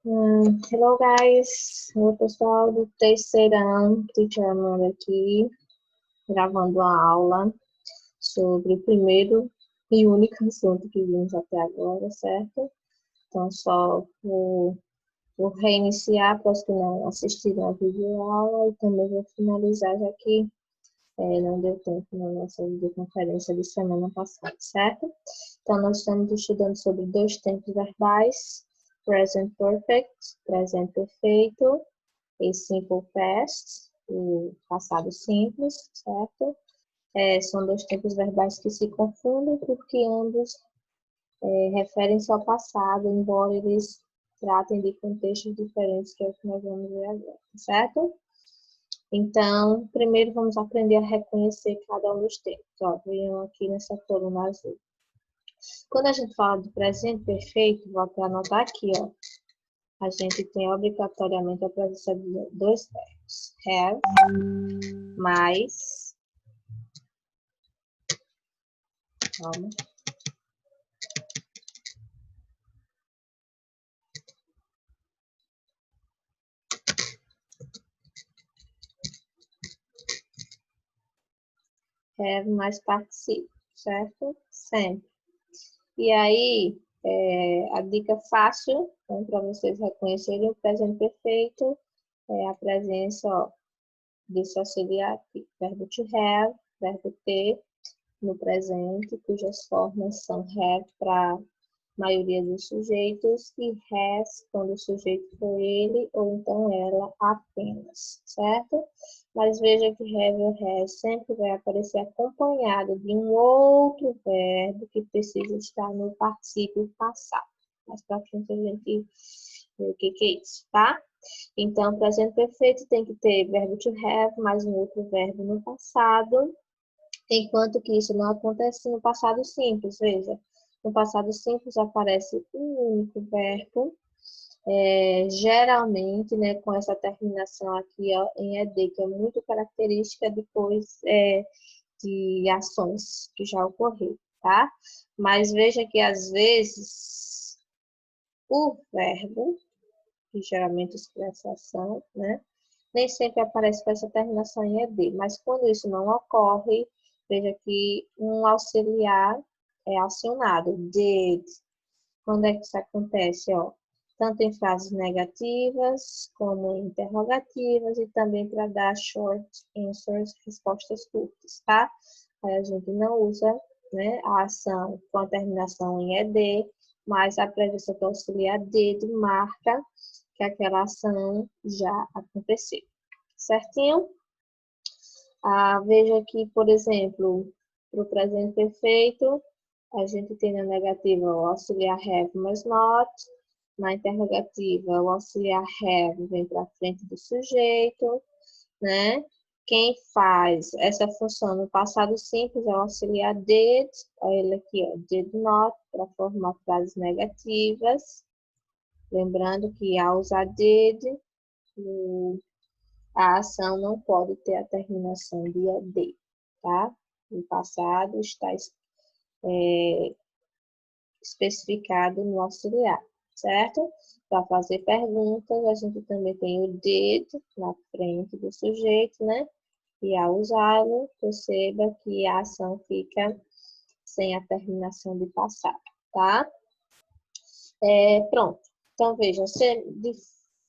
Hello guys, oi pessoal do terceirão, Teacher Amanda aqui, gravando a aula sobre o primeiro e único assunto que vimos até agora, certo? Então só vou reiniciar para os que não assistiram a videoaula e também vou finalizar já que não deu tempo na nossa videoconferência de semana passada, certo? Então nós estamos estudando sobre dois tempos verbais, Present Perfect, presente perfeito, e Simple Past, o passado simples, certo? São dois tempos verbais que se confundem porque ambos referem-se ao passado, embora eles tratem de contextos diferentes, que é o que nós vamos ver agora, certo? Então, primeiro vamos aprender a reconhecer cada um dos tempos. Ó, venham aqui nessa coluna azul. Quando a gente fala do presente perfeito, vou até anotar aqui, ó. A gente tem obrigatoriamente a presença de dois verbos. Have, mais. Calma. Have mais participio, certo? Sempre. E aí, a dica fácil, né, para vocês reconhecerem o presente perfeito, é a presença, ó, desse auxiliar aqui. Verbo to have, verbo ter, no presente, cujas formas são have para maioria dos sujeitos e has quando o sujeito for ele ou então ela apenas, certo? Mas veja que have ou has sempre vai aparecer acompanhado de um outro verbo que precisa estar no particípio passado. Mais para frente a gente vê o que é isso, tá? Então, presente perfeito tem que ter verbo to have mais um outro verbo no passado, enquanto que isso não acontece no passado simples, veja. No passado simples aparece um único verbo, geralmente, né, com essa terminação aqui ó, em ED, que é muito característica depois de ações que já ocorreram, tá? Mas veja que às vezes o verbo, que geralmente expressa ação, né, nem sempre aparece com essa terminação em ED, mas quando isso não ocorre, veja que um auxiliar é acionado, did. Quando é que isso acontece? Ó, tanto em frases negativas como em interrogativas e também para dar short answers, respostas curtas, tá? Aí a gente não usa, né, a ação com a terminação em ED, mas a presença do auxiliar did marca que aquela ação já aconteceu, certinho? Veja aqui, por exemplo, para o presente perfeito, a gente tem na negativa o auxiliar have mais not, na interrogativa o auxiliar have vem para frente do sujeito, né? Quem faz essa função no passado simples é o auxiliar did, olha ele aqui, ó, did not, para formar frases negativas. Lembrando que ao usar did, a ação não pode ter a terminação de ED, tá? No passado está especificado no auxiliar, certo? Para fazer perguntas, a gente também tem o did na frente do sujeito, né? E ao usá-lo, perceba que a ação fica sem a terminação de passado, tá? Pronto. Então, veja,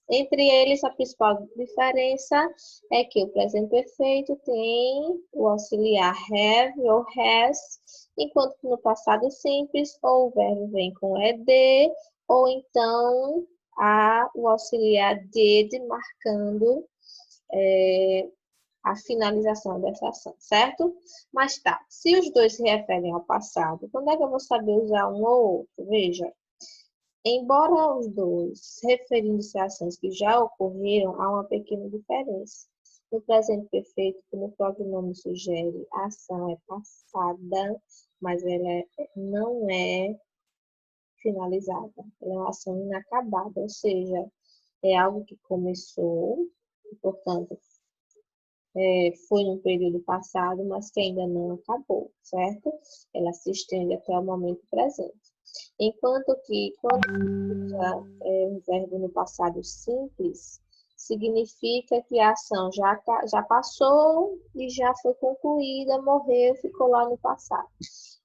entre eles, a principal diferença é que o presente perfeito tem o auxiliar have ou has, enquanto que no passado simples, ou o verbo vem com ed, ou então há o auxiliar did marcando a finalização dessa ação, certo? Mas tá, se os dois se referem ao passado, quando é que eu vou saber usar um ou outro? Veja. Embora os dois referindo-se a ações que já ocorreram, há uma pequena diferença. No presente perfeito, como o próprio nome sugere, a ação é passada, mas ela não é finalizada. Ela é uma ação inacabada, ou seja, é algo que começou, portanto, foi no período passado, mas que ainda não acabou, certo? Ela se estende até o momento presente. Enquanto que quando usa o verbo no passado simples, significa que a ação já passou e já foi concluída, morreu, ficou lá no passado.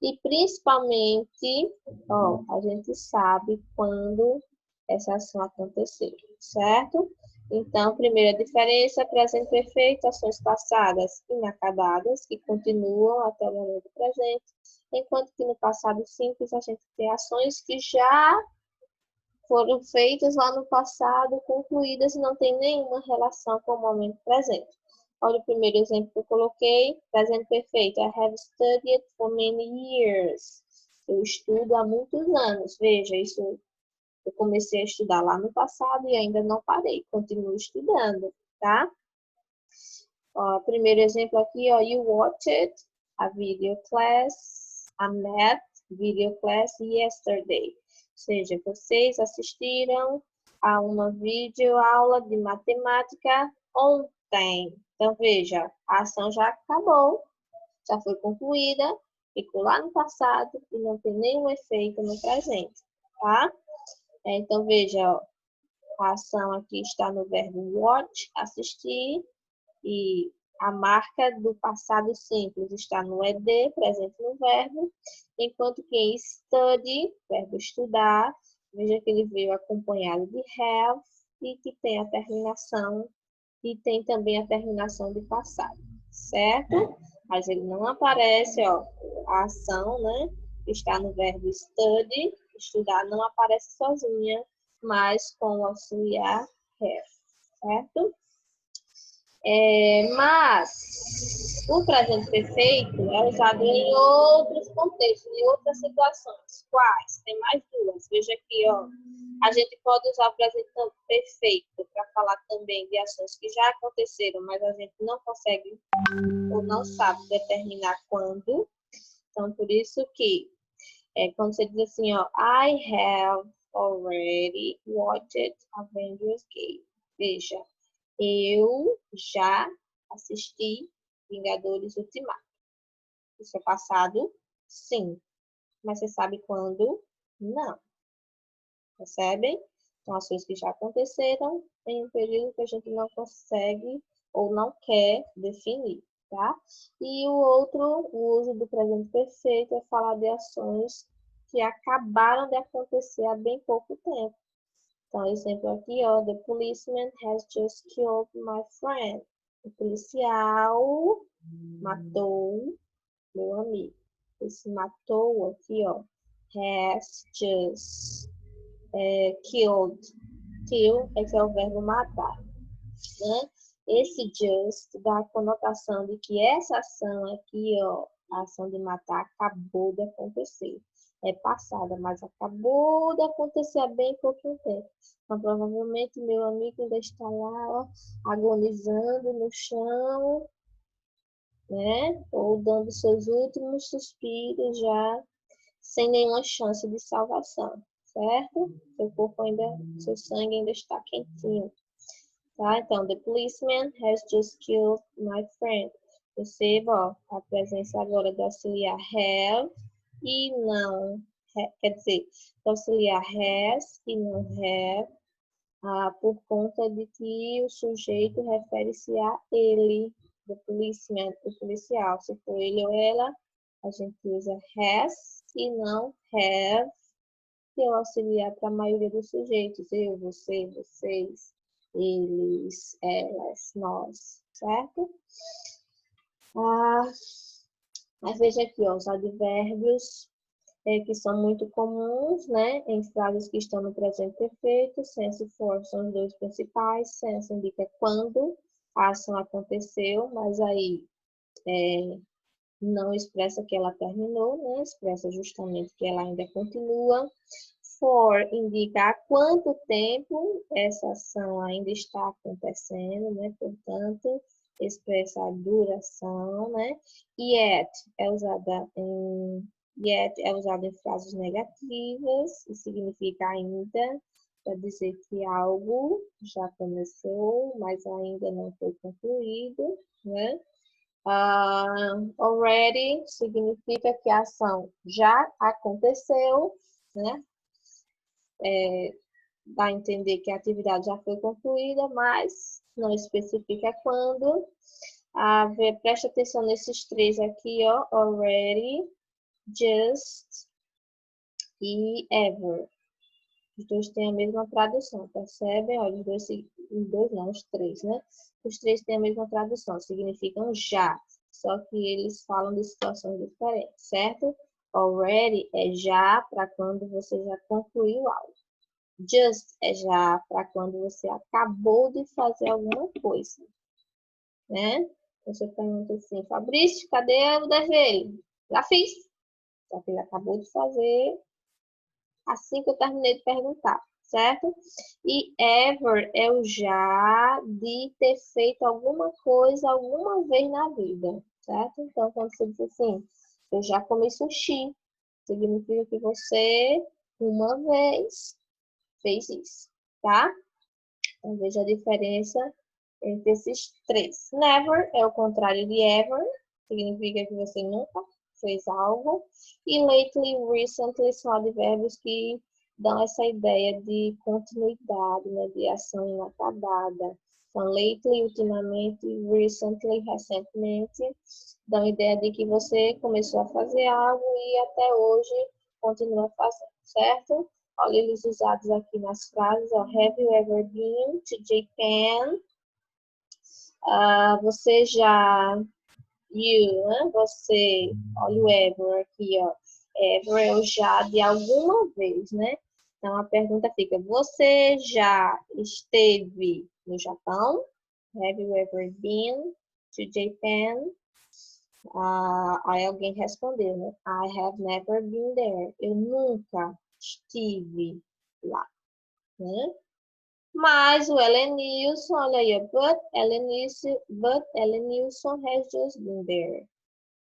E principalmente, ó, a gente sabe quando essa ação aconteceu, certo? Então, primeira diferença, presente perfeito, ações passadas inacabadas, que continuam até o momento presente, enquanto que no passado simples a gente tem ações que já foram feitas lá no passado, concluídas e não tem nenhuma relação com o momento presente. Olha o primeiro exemplo que eu coloquei, presente perfeito. I have studied for many years. Eu estudo há muitos anos. Veja, isso eu comecei a estudar lá no passado e ainda não parei. Continuo estudando, tá? Ó, primeiro exemplo aqui, ó, you watched a video class, a math video class yesterday. Ou seja, vocês assistiram a uma videoaula de matemática ontem. Então, veja, a ação já acabou, já foi concluída, ficou lá no passado e não tem nenhum efeito no presente, tá? Então, veja, ó, a ação aqui está no verbo watch, assistir, e a marca do passado simples está no ED, presente no verbo, enquanto que em study, verbo estudar, veja que ele veio acompanhado de have e que tem a terminação, e tem também a terminação de passado, certo? Mas ele não aparece, ó, a ação, né? Está no verbo study, estudar não aparece sozinha, mas com o auxiliar have, certo? Mas o presente perfeito é usado em outros contextos, em outras situações. Quais? Tem mais duas. Veja aqui, ó. A gente pode usar o presente perfeito para falar também de ações que já aconteceram, mas a gente não consegue ou não sabe determinar quando. Então, por isso que quando você diz assim, ó, I have already watched Avengers Game. Veja, eu já assisti Vingadores Ultimato. Isso é passado? Sim. Mas você sabe quando? Não. Percebem? São ações que já aconteceram em um período que a gente não consegue ou não quer definir, tá? E o outro, o uso do presente perfeito é falar de ações que acabaram de acontecer há bem pouco tempo. Então, exemplo aqui, ó, the policeman has just killed my friend. O policial matou meu amigo. Esse matou aqui, ó, has just killed. Kill é que é o verbo matar, né? Esse just dá a conotação de que essa ação aqui, ó, a ação de matar acabou de acontecer. É passada, mas acabou de acontecer há bem pouco tempo. Então, provavelmente, meu amigo ainda está lá, ó, agonizando no chão, né? Ou dando seus últimos suspiros já, sem nenhuma chance de salvação, certo? Seu corpo ainda, seu sangue ainda está quentinho. Tá? Então, the policeman has just killed my friend. Perceba, ó, a presença agora do auxiliar have e não, quer dizer, do auxiliar has e não have, por conta de que o sujeito refere-se a ele, do policeman, o policial. Se for ele ou ela, a gente usa has e não have, que é o auxiliar para a maioria dos sujeitos. Eu, você, vocês, eles, elas, nós, certo? Mas veja aqui, ó, os advérbios que são muito comuns, né, em frases que estão no presente perfeito. Sense e for são os dois principais. Sense indica quando a ação aconteceu, mas aí não expressa que ela terminou, né, expressa justamente que ela ainda continua. For indica há quanto tempo essa ação ainda está acontecendo, né? Portanto, expressa a duração, né? Yet é usada em frases negativas e significa ainda, para dizer que algo já começou, mas ainda não foi concluído, né? Already significa que a ação já aconteceu né? Dá a entender que a atividade já foi concluída, mas não especifica quando. Preste atenção nesses três aqui, ó, already, just e ever. Os dois têm a mesma tradução, percebem? Olha, os dois não, os três, né? Os três têm a mesma tradução, significam já, só que eles falam de situações diferentes, certo? Already é já para quando você já concluiu algo. Just é já para quando você acabou de fazer alguma coisa, né? Você pergunta assim, Fabrício, cadê o dever? Já fiz. Só que ele acabou de fazer assim que eu terminei de perguntar, certo? E ever é o já de ter feito alguma coisa alguma vez na vida, certo? Então, quando você diz assim, eu já comi sushi, significa que você, uma vez, fez isso, tá? Então, veja a diferença entre esses três. Never é o contrário de ever, significa que você nunca fez algo. E lately, recently são advérbios que dão essa ideia de continuidade, né, de ação inacabada. Então, lately, ultimamente, recently, recentemente, dão a ideia de que você começou a fazer algo e até hoje continua fazendo, certo? Olha eles usados aqui nas frases, ó, have you ever been to Japan? Você já, né? Você, olha o ever aqui, ó. Ever é o já de alguma vez, né? Então a pergunta fica, você já esteve no Japão? Have you ever been to Japan? Aí alguém respondeu, né? I have never been there. Eu nunca estive lá, né? Mas o Elenilson, olha aí, but Elenilson has just been there.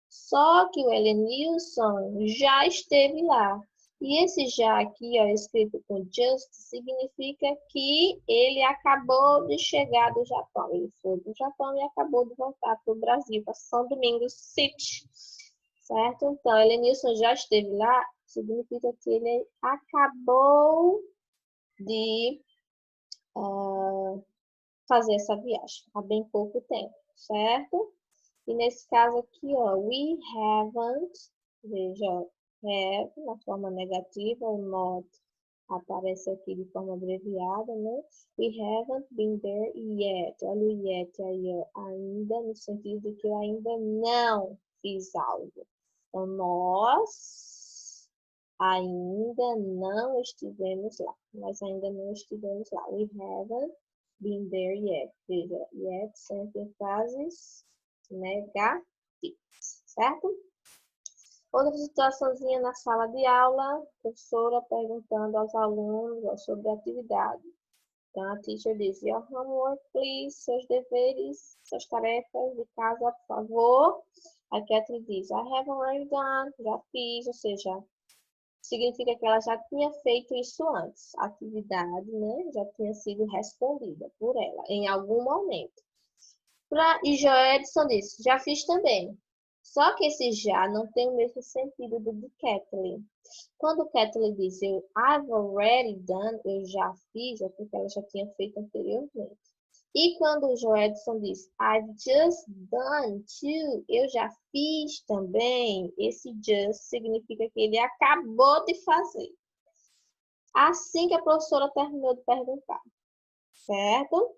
Só que o Elenilson já esteve lá. E esse já aqui, ó, escrito com just, significa que ele acabou de chegar do Japão. Ele foi do Japão e acabou de voltar para o Brasil, para São Domingos City. Certo? Então, Elenilson já esteve lá, significa que ele acabou de fazer essa viagem há bem pouco tempo, certo? E nesse caso aqui, ó, we haven't, veja, have na forma negativa, o not aparece aqui de forma abreviada, né? We haven't been there yet. Olha o yet aí, ó, ainda, no sentido de que eu ainda não fiz algo. Então, nós ainda não estivemos lá. Nós ainda não estivemos lá. We haven't been there yet. Veja, yet sempre em frases negativas, certo? Outra situaçãozinha na sala de aula, professora perguntando aos alunos sobre a atividade. Então, a teacher diz, your homework, please, seus deveres, suas tarefas de casa, por favor. A Catherine diz, I have already done, já fiz, ou seja, significa que ela já tinha feito isso antes. A atividade, né, já tinha sido respondida por ela em algum momento. E Joedson disse, já fiz também. Só que esse já não tem o mesmo sentido do de Kathleen. Quando Kathleen diz I've already done, eu já fiz, é porque ela já tinha feito anteriormente. E quando o Joedson diz I've just done too, eu já fiz também, esse just significa que ele acabou de fazer. Assim que a professora terminou de perguntar, certo?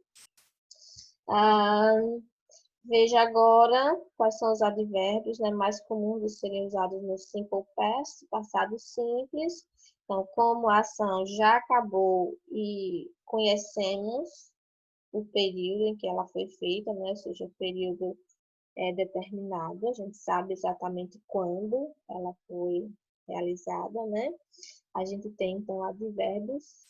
Veja agora quais são os advérbios, né, mais comuns de serem usados no simple past, passado simples. Então, como a ação já acabou e conhecemos o período em que ela foi feita, né, ou seja, o período determinado, a gente sabe exatamente quando ela foi realizada, né? A gente tem, então, advérbios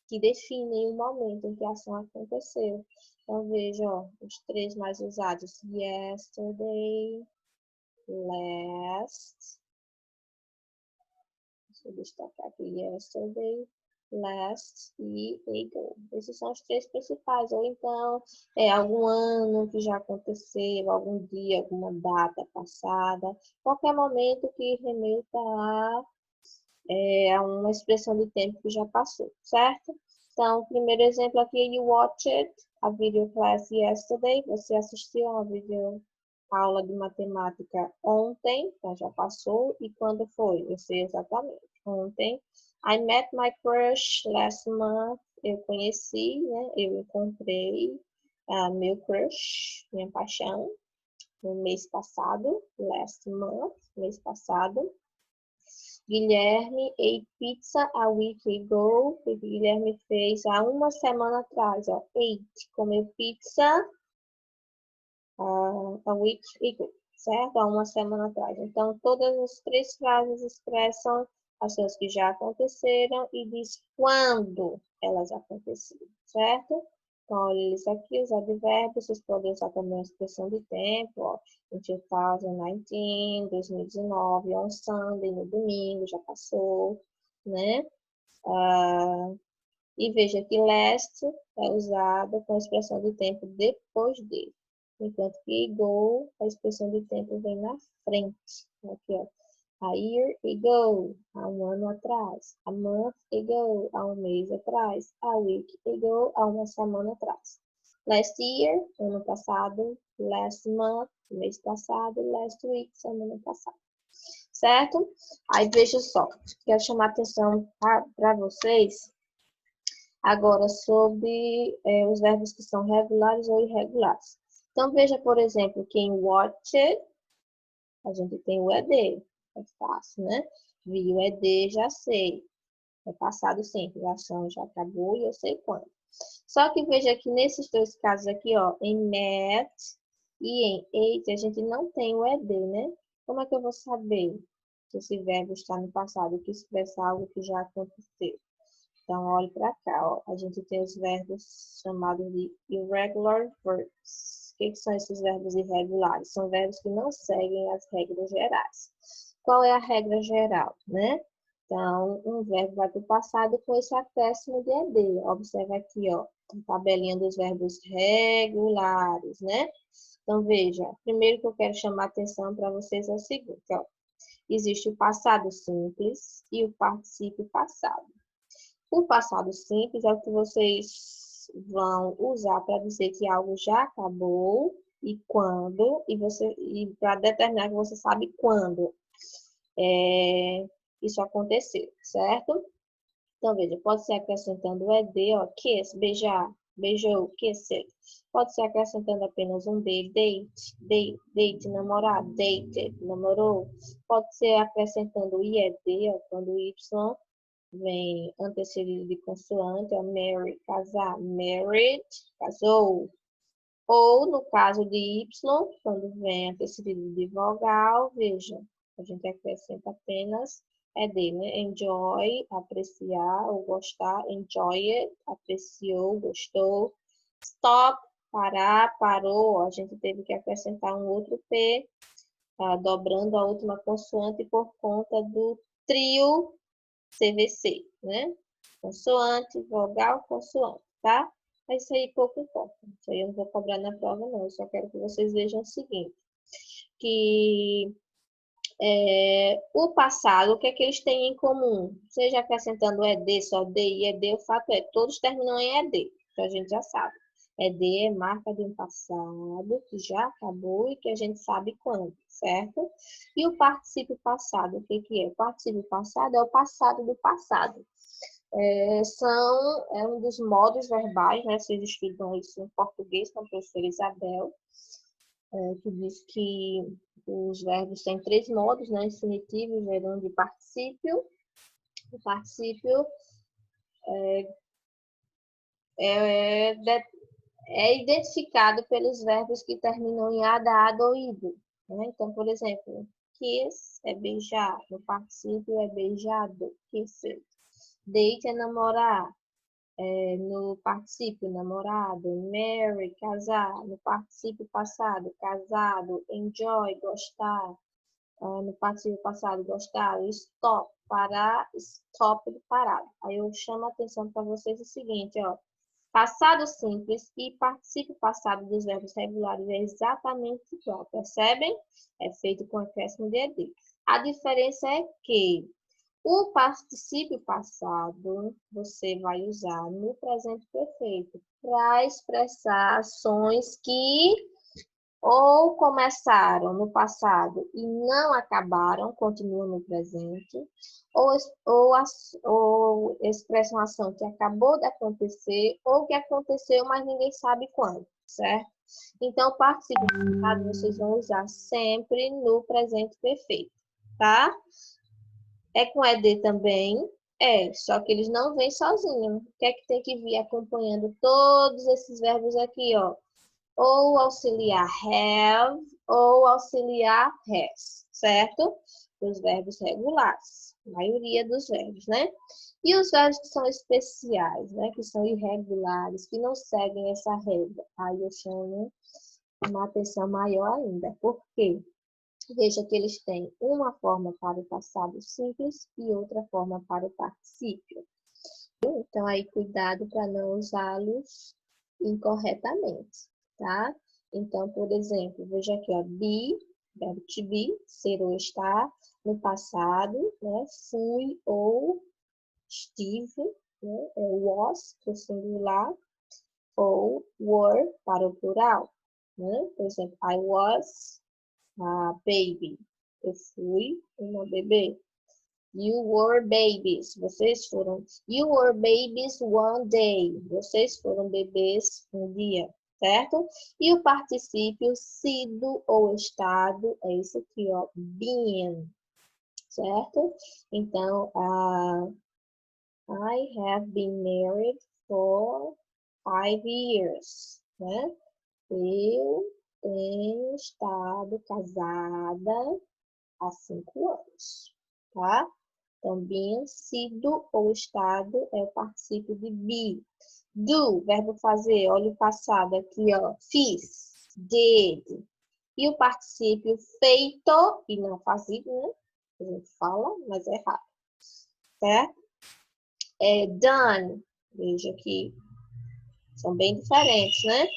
que definem o momento em que a ação aconteceu. Então, veja, ó, os três mais usados. Yesterday, last. Deixa eu destacar aqui. Yesterday, last e ago. Esses são os três principais. Ou então, algum ano que já aconteceu, algum dia, alguma data passada. Qualquer momento que remeta a é uma expressão de tempo que já passou, certo? Então, o primeiro exemplo aqui, you watched a video class yesterday. Você assistiu a aula de matemática ontem, então já passou. E quando foi? Eu sei exatamente. Ontem. I met my crush last month. Eu conheci, né? Eu encontrei meu crush, minha paixão, no mês passado, last month, mês passado. Guilherme ate pizza a week ago. O Guilherme fez há uma semana atrás, ó. Ate, comeu pizza a week ago, certo? Há uma semana atrás. Então, todas as três frases expressam ações que já aconteceram e diz quando elas aconteceram, certo? Então, olha isso aqui, os advérbios, vocês podem usar também a expressão de tempo, ó. Em 2019, 2019, on Sunday, no domingo, já passou, né? E veja que last é usada com a expressão de tempo depois dele. Enquanto que ago, a expressão de tempo vem na frente. Aqui, ó. A year ago, há um ano atrás. A month ago, há um mês atrás. A week ago, há uma semana atrás. Last year, ano passado. Last month, mês passado. Last week, semana passada. Certo? Aí veja só, quero chamar a atenção para vocês agora sobre os verbos que são regulares ou irregulares. Então veja, por exemplo, que em watched, a gente tem o ED. É fácil, né? Vi o ED, já sei. É passado simples, a ação já acabou e eu sei quando. Só que veja que nesses dois casos aqui, ó, em met e em ate, a gente não tem o ED, né? Como é que eu vou saber se esse verbo está no passado, que expressa algo que já aconteceu? Então, olhe para cá, ó. A gente tem os verbos chamados de irregular verbs. O que são esses verbos irregulares? São verbos que não seguem as regras gerais. Qual é a regra geral, né? Então, um verbo vai para o passado com esse acréscimo de ED. Observa aqui, ó, a tabelinha dos verbos regulares, né? Então, veja, primeiro que eu quero chamar a atenção para vocês é o seguinte, ó. Existe o passado simples e o particípio passado. O passado simples é o que vocês vão usar para dizer que algo já acabou e quando, e para determinar que você sabe quando isso aconteceu, certo? Então, veja, pode ser acrescentando o ED, ó, kiss, beijar, beijou, kissed. Pode ser acrescentando apenas um D, date, namorar, dated, namorou. Pode ser acrescentando o IED, ó, quando o Y vem antecedido de consoante, ó, marry, casar, married, casou. Ou, no caso de Y, quando vem antecedido de vogal, veja, a gente acrescenta apenas ED, né? Enjoy, apreciar ou gostar, enjoyed, apreciou, gostou. Stop, parar, parou, a gente teve que acrescentar um outro P, dobrando a última consoante por conta do trio CVC, né? Consoante, vogal, consoante, tá? Mas isso aí pouco importa. Isso aí eu não vou cobrar na prova, não. Eu só quero que vocês vejam o seguinte, que o passado, o que é que eles têm em comum? Seja acrescentando ED, só D e ED, o fato é, todos terminam em ED, então a gente já sabe. ED é marca de um passado que já acabou e que a gente sabe quando, certo? E o particípio passado, o que que é? O particípio passado é o passado do passado. É um dos modos verbais, né? Vocês estudam isso em português com a professora Isabel, que diz que os verbos têm três modos, né? Infinitivo, gerúndio e particípio. O particípio é identificado pelos verbos que terminam em ada, ado ou ido. Né? Então, por exemplo, kiss é beijar, no particípio é beijado, kissed. Date é namorar, no particípio namorado. Marry, casar, no particípio passado, casado. Enjoy, gostar, no particípio passado, gostar. Stop, parar, stop, parado. Aí eu chamo a atenção para vocês o seguinte, ó. Passado simples e particípio passado dos verbos regulares é exatamente igual, percebem? É feito com acréscimo de ED. A diferença é que O particípio passado, você vai usar no presente perfeito para expressar ações que ou começaram no passado e não acabaram, continuam no presente, ou expressam ação que acabou de acontecer ou que aconteceu, mas ninguém sabe quando, certo? Então, o particípio passado vocês vão usar sempre no presente perfeito, tá? É com ED também? É, só que eles não vêm sozinhos. O que é que tem que vir acompanhando todos esses verbos aqui, ó? Ou auxiliar have, ou auxiliar has, certo? Os verbos regulares, a maioria dos verbos, né? E os verbos que são especiais, né? Que são irregulares, que não seguem essa regra. Aí eu chamo uma atenção maior ainda. Por quê? Veja que eles têm uma forma para o passado simples e outra forma para o particípio. Então, aí, cuidado para não usá-los incorretamente, tá? Então, por exemplo, veja aqui, ó, be, verbo to be, ser ou estar, no passado, né? Fui ou estive, né? Was, para o singular, ou were, para o plural, né? Por exemplo, I was a baby. Eu fui uma bebê. You were babies. Vocês foram. You were babies one day. Vocês foram bebês um dia, certo? E o particípio sido ou estado é esse aqui, ó, been, certo? Então, I have been married for 5 years, né? Eu tenho estado casada há 5 anos, tá? Também sido ou estado é o particípio de be. Do, verbo fazer, olha o passado aqui, ó. Fiz, did. E o particípio feito e não fazido, né? A gente fala, mas é errado, certo? É done. Veja aqui, são bem diferentes, né?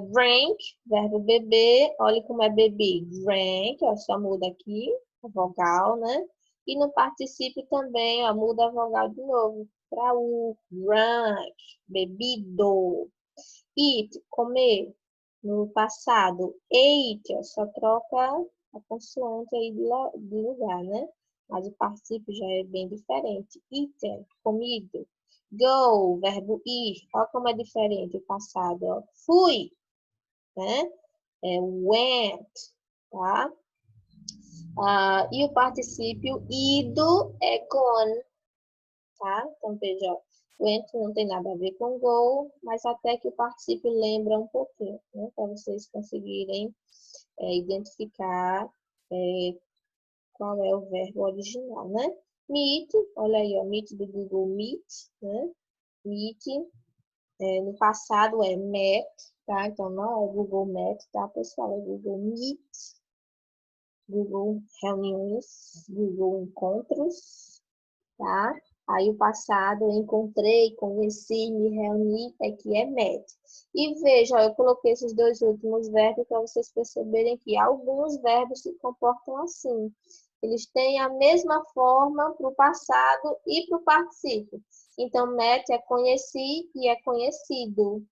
Drank, verbo beber, olha como é beber. Drank, ó, só muda aqui a vogal, né? E no particípio também, ó, muda a vogal de novo para o drunk, bebido. Eat, comer. No passado, ate, ó, só troca a consoante aí de lugar, né? Mas o particípio já é bem diferente. Eaten, comido. Go, verbo ir. Olha como é diferente o passado, ó. Fui, né? Went, tá? E o particípio ido é gone, tá? Então, veja, ó, went não tem nada a ver com go, mas até que o particípio lembra um pouquinho, né? Para vocês conseguirem identificar qual é o verbo original, né? Meet, olha aí, ó, meet do Google Meet, né? Meet, no passado é met, tá? Então, não é Google Meet, tá, pessoal? É Google Meet. Google Reuniões, Google Encontros, tá? Aí o passado eu encontrei, conheci, me reuni, aqui é met. E veja, ó, eu coloquei esses dois últimos verbos para vocês perceberem que alguns verbos se comportam assim. Eles têm a mesma forma para o passado e para o particípio. Então, met é conheci e é conhecido.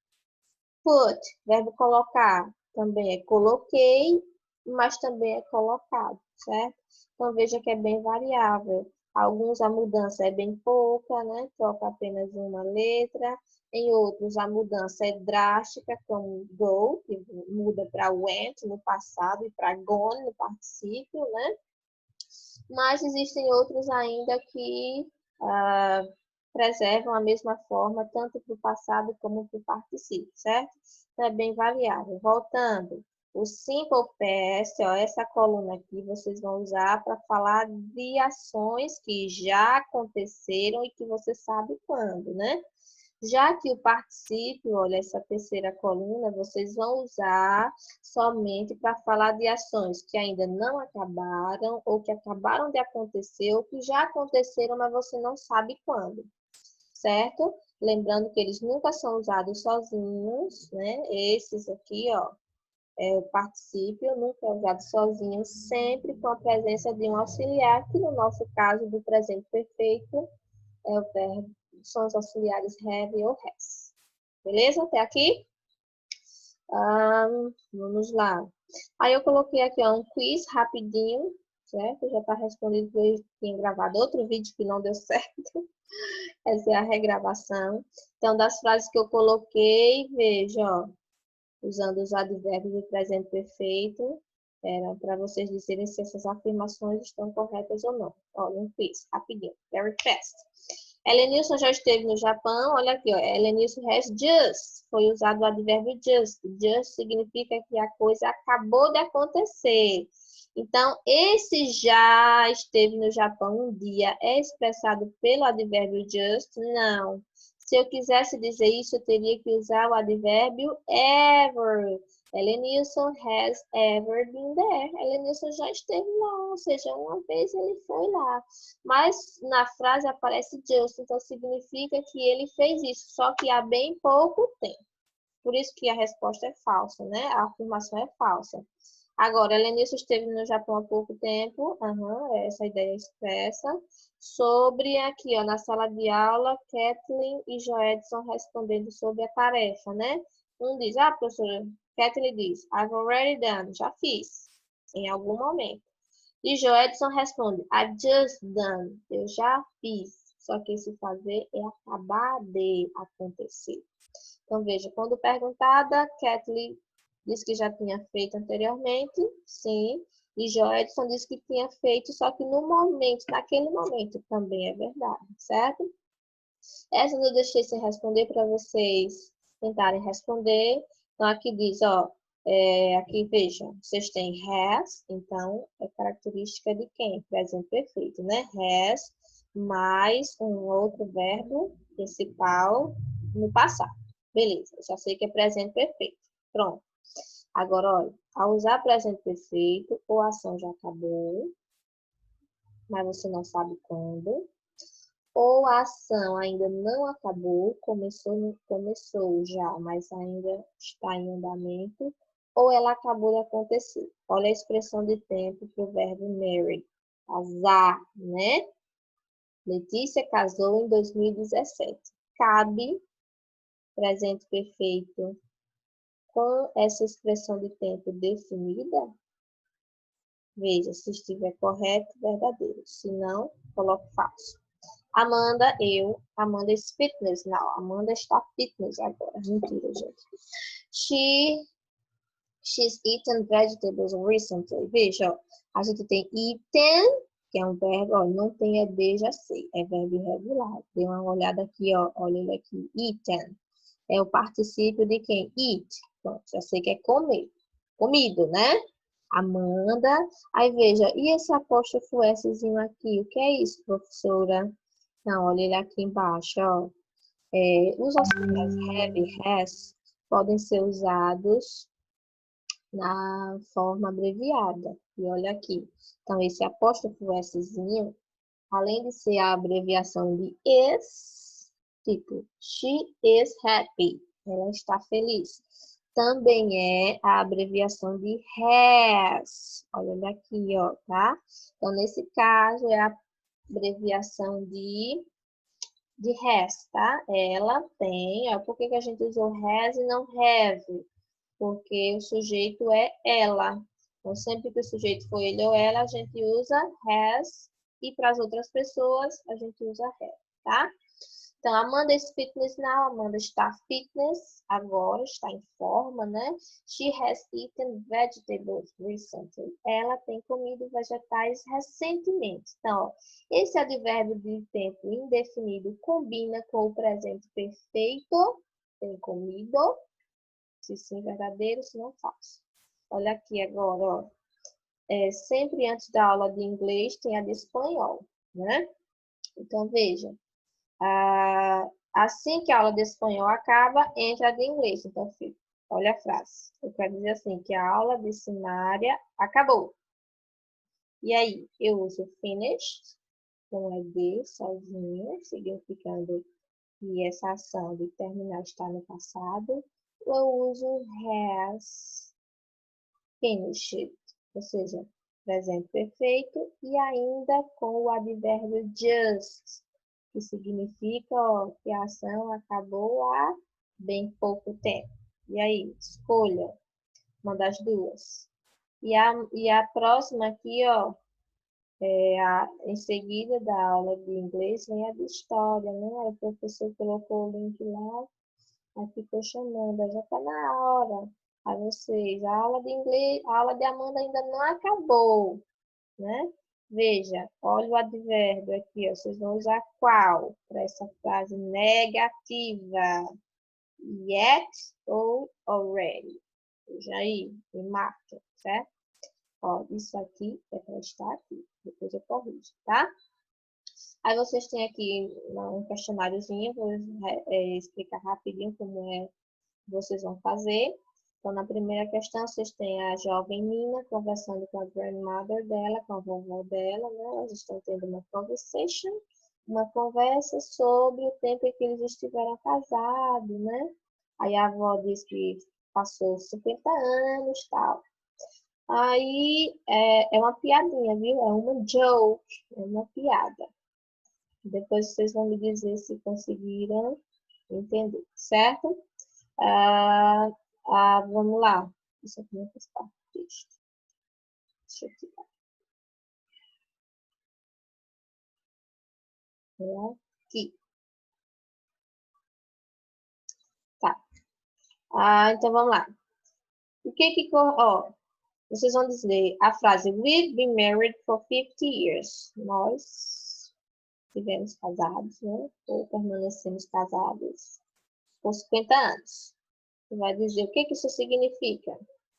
Put, verbo colocar, também é coloquei, mas também é colocado, certo? Então, veja que é bem variável. Alguns a mudança é bem pouca, né? Troca apenas uma letra. Em outros, a mudança é drástica, como go, que muda para went no passado e para gone no particípio, né? Mas existem outros ainda que preservam a mesma forma, tanto para o passado como para o particípio, certo? Então, é bem variável. Voltando, o simple past, ó, essa coluna aqui, vocês vão usar para falar de ações que já aconteceram e que você sabe quando, né? Já que o particípio, olha, essa terceira coluna, vocês vão usar somente para falar de ações que ainda não acabaram, ou que acabaram de acontecer, ou que já aconteceram, mas você não sabe quando, certo? Lembrando que eles nunca são usados sozinhos, né? Esses aqui, ó, o particípio nunca é usado sozinho, sempre com a presença de um auxiliar, que no nosso caso do presente perfeito é o verbo, são os auxiliares have ou has. Beleza? Até aqui? Vamos lá. Aí eu coloquei aqui ó, um quiz rapidinho, certo? Já está respondido, porque eu tinha gravado outro vídeo que não deu certo. Essa é a regravação. Então, das frases que eu coloquei, veja, ó, usando os advérbios do presente perfeito, era para vocês dizerem se essas afirmações estão corretas ou não. Olha, um quiz, rapidinho, very fast. Helenilson já esteve no Japão, olha aqui, ó, Helenilson has just, foi usado o advérbio just. Just significa que a coisa acabou de acontecer. Então, esse já esteve no Japão um dia é expressado pelo advérbio just? Não. Se eu quisesse dizer isso, eu teria que usar o advérbio ever. Helenilson has ever been there. Helenilson já esteve lá, ou seja, uma vez ele foi lá. Mas na frase aparece just, então significa que ele fez isso, só que há bem pouco tempo. Por isso que a resposta é falsa, né? A afirmação é falsa. Agora, Helenilson esteve no Japão há pouco tempo, essa ideia expressa. Sobre aqui, ó, na sala de aula, Kathleen e Joedson respondendo sobre a tarefa, né? Um diz, professora, Kathleen diz, I've already done, já fiz, em algum momento. E Joedson responde, I've just done, eu já fiz. Só que esse fazer é acabar de acontecer. Então, veja, quando perguntada, Kathleen disse que já tinha feito anteriormente, sim. E Joedson disse que tinha feito, só que no momento, naquele momento, também é verdade, certo? Essa eu deixei sem responder para vocês tentarem responder. Então, aqui diz, ó, aqui vejam, vocês têm has, então é característica de quem? Presente perfeito, né? Has mais um outro verbo principal no passado. Beleza, eu já sei que é presente perfeito. Pronto. Agora, olha, ao usar presente perfeito, ou a ação já acabou, mas você não sabe quando, ou a ação ainda não acabou, começou já, mas ainda está em andamento, ou ela acabou de acontecer. Olha a expressão de tempo para o verbo marry, casar, né? Letícia casou em 2017. Cabe presente perfeito com essa expressão de tempo definida? Veja, se estiver correto, verdadeiro. Se não, coloque falso. Amanda is fitness now. Amanda está fitness agora. Mentira, gente. She's eaten vegetables recently. Veja, ó, a gente tem eaten, que é um verbo, ó, não tem ED, já sei. É verbo irregular. Dê uma olhada aqui, ó. Olha ele aqui. Eaten. É o particípio de quem? Eat. Pronto, já sei que é comer. Comido, né? Amanda. Aí veja, e esse apóstrofo Szinho aqui? O que é isso, professora? Não, olha ele aqui embaixo, ó. Os auxiliares have e has podem ser usados na forma abreviada. E olha aqui. Então, esse apóstrofo Szinho, além de ser a abreviação de is, tipo, she is happy. Ela está feliz. Também é a abreviação de has. Olha aqui, ó, tá? Então, nesse caso, é a abreviação de has, tá? Ela tem, ó, por que a gente usou has e não have? Porque o sujeito é ela. Então, sempre que o sujeito for ele ou ela, a gente usa has, e para as outras pessoas, a gente usa have, tá? Então, Amanda is fitness now. Amanda está fitness agora, está em forma, né? She has eaten vegetables recently. Ela tem comido vegetais recentemente. Então, ó, esse advérbio de tempo indefinido combina com o presente perfeito. Tem comido. Se sim, verdadeiro, se não, falso. Olha aqui agora, ó. Sempre antes da aula de inglês tem a de espanhol, né? Então, veja. Assim que a aula de espanhol acaba, entra a de inglês. Então, fica. Olha a frase. Eu quero dizer assim, que a aula de primária acabou. E aí, eu uso finished, com ED sozinho, significando que essa ação de terminar está no passado. Eu uso has finished, ou seja, presente perfeito, e ainda com o advérbio just, que significa ó, que a ação acabou há bem pouco tempo. E aí, escolha uma das duas. E a próxima aqui, ó, em seguida da aula de inglês, vem a de história, né? Aí o professor colocou o link lá, aí ficou chamando, já está na hora. Aí vocês, a aula de inglês, a aula de Amanda ainda não acabou, né? Veja, olha o advérbio aqui, ó, vocês vão usar qual para essa frase negativa? Yet ou already? Veja aí, e marca, certo? Ó, isso aqui é para estar aqui, depois eu corrijo, tá? Aí vocês têm aqui um questionáriozinho, vou explicar rapidinho como vocês vão fazer. Então, na primeira questão, vocês têm a jovem Nina conversando com a grandmother dela, com a vovó dela, né? Elas estão tendo uma conversa sobre o tempo em que eles estiveram casados, né? Aí a avó diz que passou 50 anos e tal. Aí é uma piadinha, viu? É uma joke, é uma piada. Depois vocês vão me dizer se conseguiram entender, certo? Vamos lá. Isso aqui não faz parte do texto. Deixa eu tirar. Aqui. Tá. Então vamos lá. O que ó, vocês vão dizer a frase We've been married for 50 years. Nós estivemos casados, né? Ou permanecemos casados por 50 anos. Você vai dizer o que isso significa.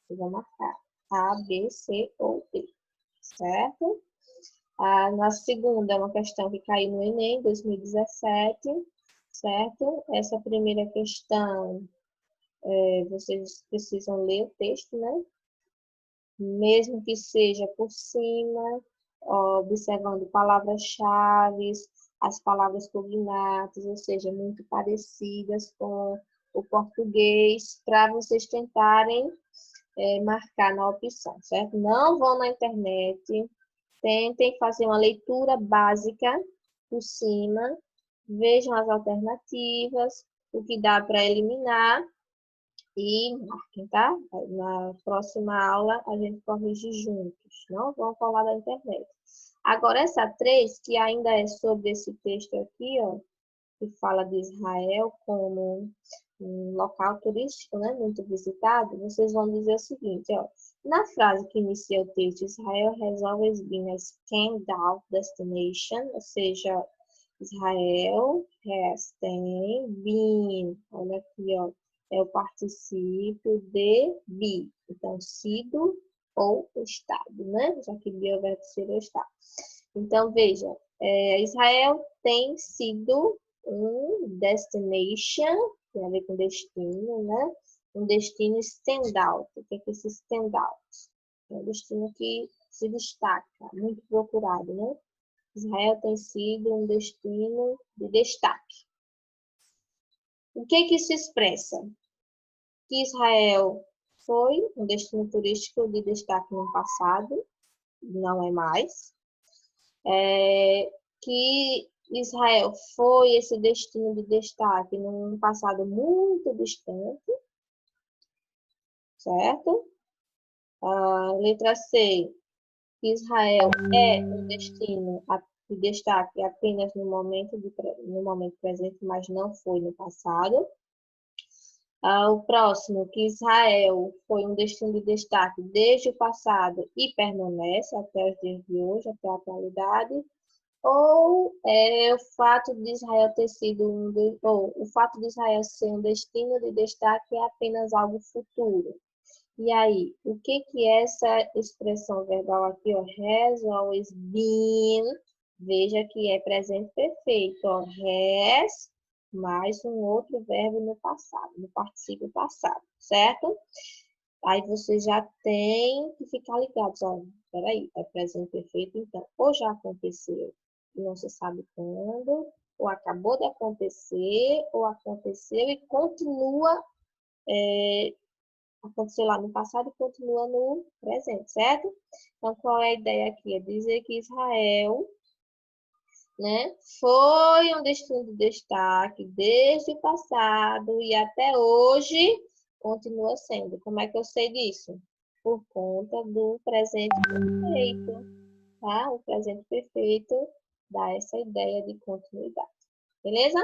Você vai marcar A, B, C ou D. Certo? Na segunda, é uma questão que caiu no Enem 2017, certo? Essa primeira questão, vocês precisam ler o texto, né? Mesmo que seja por cima, observando palavras-chave, as palavras cognatas, ou seja, muito parecidas com o português, para vocês tentarem marcar na opção, certo? Não vão na internet, tentem fazer uma leitura básica por cima, vejam as alternativas, o que dá para eliminar e marquem, tá? Na próxima aula a gente corrige juntos, não vão falar da internet. Agora essa 3, que ainda é sobre esse texto aqui, ó, que fala de Israel como um local turístico, né, muito visitado, vocês vão dizer o seguinte, ó, na frase que inicia o texto, Israel has always been a standout destination, ou seja, Israel tem been, olha aqui, ó, é o particípio de be, então sido ou estado, né, já que be é o verbo ser ou estar. Então, veja, Israel tem sido um destination, tem a ver com destino, né? Um destino standout. O que é esse standout? É um destino que se destaca, muito procurado, né? Israel tem sido um destino de destaque. O que isso expressa? Que Israel foi um destino turístico de destaque no passado, não é mais. Que Israel foi esse destino de destaque num passado muito distante, certo? Letra C, Israel é um destino de destaque apenas no momento presente, mas não foi no passado. O próximo, que Israel foi um destino de destaque desde o passado e permanece até os dias de hoje, até a atualidade. Ou o fato de Israel ter sido ou o fato de Israel ser um destino de destaque é apenas algo futuro. E aí, o que é essa expressão verbal aqui, ó? Has always been. Veja que é presente perfeito, ó. Has mais um outro verbo no passado, no particípio passado, certo? Aí você já tem que ficar ligados, ó. Peraí, é presente perfeito, então, ou já aconteceu e não se sabe quando, ou acabou de acontecer, ou aconteceu e continua aconteceu lá no passado e continua no presente, certo? Então, qual é a ideia aqui? É dizer que Israel, né, foi um destino de destaque desde o passado e até hoje continua sendo. Como é que eu sei disso? Por conta do presente perfeito, tá? O presente perfeito dá essa ideia de continuidade. Beleza?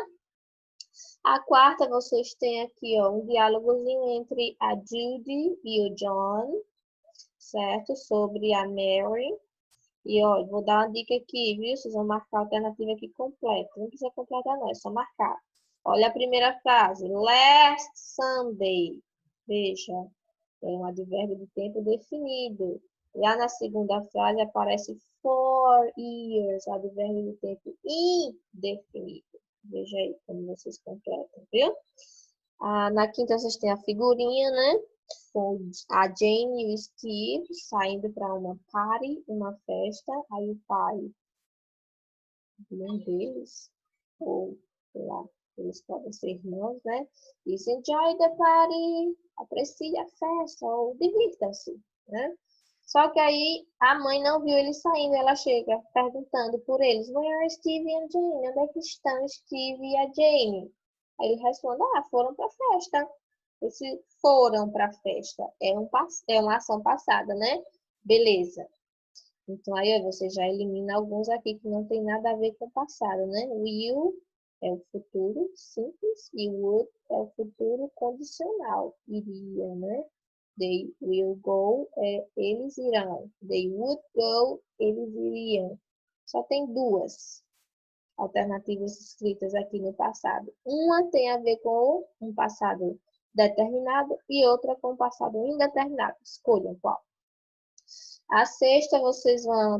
A quarta, vocês têm aqui, ó, um diálogozinho entre a Judy e o John, certo? Sobre a Mary. E, ó, vou dar uma dica aqui, viu? Vocês vão marcar a alternativa aqui completa. Não precisa completar, não, é só marcar. Olha a primeira frase. Last Sunday. Veja, é um advérbio de tempo definido. Lá na segunda frase aparece 4 years, advérbio de tempo indefinido. Veja aí como vocês completam, viu? Na quinta vocês têm a figurinha, né? Com a Jane e o Steve saindo para uma party, uma festa. Aí o pai de um deles, ou sei lá, eles podem ser irmãos, né? Diz, enjoy the party, aprecie a festa, ou divirta-se, né? Só que aí a mãe não viu eles saindo, ela chega perguntando por eles, where are Steve e a Jane? Onde é que estão Steve e a Jane? Aí ele responde, foram para a festa. Esse foram para a festa é uma ação passada, né? Beleza. Então, aí você já elimina alguns aqui que não tem nada a ver com o passado, né? Will é o futuro simples e would é o futuro condicional. Iria, né? They will go, eles irão. They would go, eles iriam. Só tem duas alternativas escritas aqui no passado. Uma tem a ver com um passado determinado e outra com um passado indeterminado. Escolham qual. A sexta,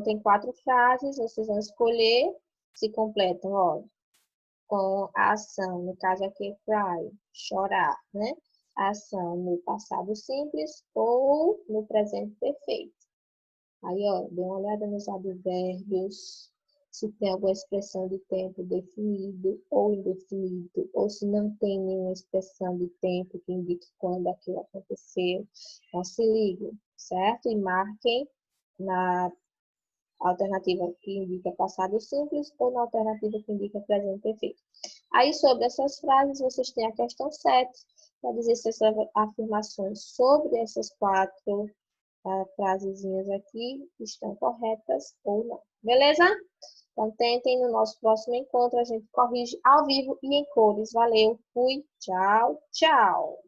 tem 4 frases, vocês vão escolher se completam, ó, com a ação, no caso aqui é cry, chorar, né? A ação no passado simples ou no presente perfeito. Aí, ó, dê uma olhada nos advérbios, se tem alguma expressão de tempo definido ou indefinido, ou se não tem nenhuma expressão de tempo que indique quando aquilo aconteceu. Então, se liguem, certo? E marquem na alternativa que indica passado simples ou na alternativa que indica presente perfeito. Aí, sobre essas frases, vocês têm a questão 7, para dizer se essas afirmações sobre essas 4 frasezinhas aqui estão corretas ou não. Beleza? Então, tentem no nosso próximo encontro, a gente corrige ao vivo e em cores. Valeu, fui, tchau, tchau.